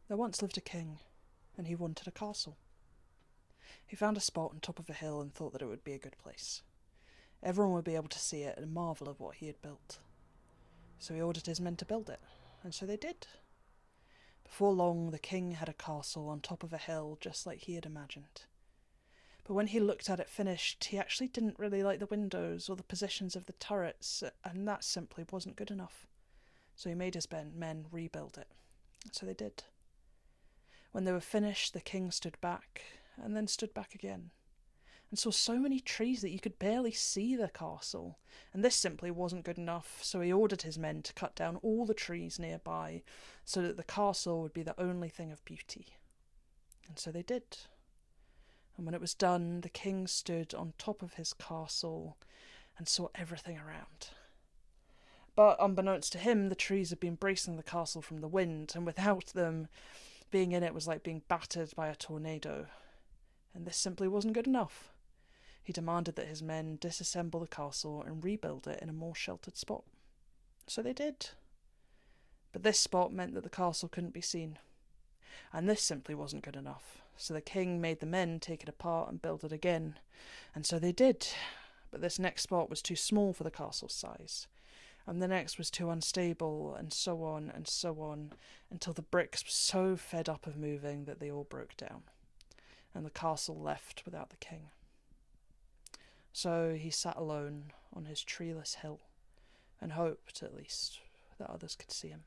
There once lived a king, and he wanted a castle. He found a spot on top of a hill and thought that it would be a good place. Everyone would be able to see it and marvel at what he had built. So he ordered his men to build it, and so they did. Before long, the king had a castle on top of a hill just like he had imagined. But when he looked at it finished, he actually didn't really like the windows or the positions of the turrets, and that simply wasn't good enough. So he made his men rebuild it, and so they did. When they were finished, the king stood back, and then stood back again, and saw so many trees that you could barely see the castle, and this simply wasn't good enough, so he ordered his men to cut down all the trees nearby, so that the castle would be the only thing of beauty. And so they did. And when it was done, the king stood on top of his castle and saw everything around. But unbeknownst to him, the trees had been bracing the castle from the wind, and without them, being in it was like being battered by a tornado. And this simply wasn't good enough. He demanded that his men disassemble the castle and rebuild it in a more sheltered spot. So they did. But this spot meant that the castle couldn't be seen. And this simply wasn't good enough. So the king made the men take it apart and build it again. And so they did. But this next spot was too small for the castle's size. And the next was too unstable, and so on, until the bricks were so fed up of moving that they all broke down, and the castle left without the king. So he sat alone on his treeless hill, and hoped, at least, that others could see him.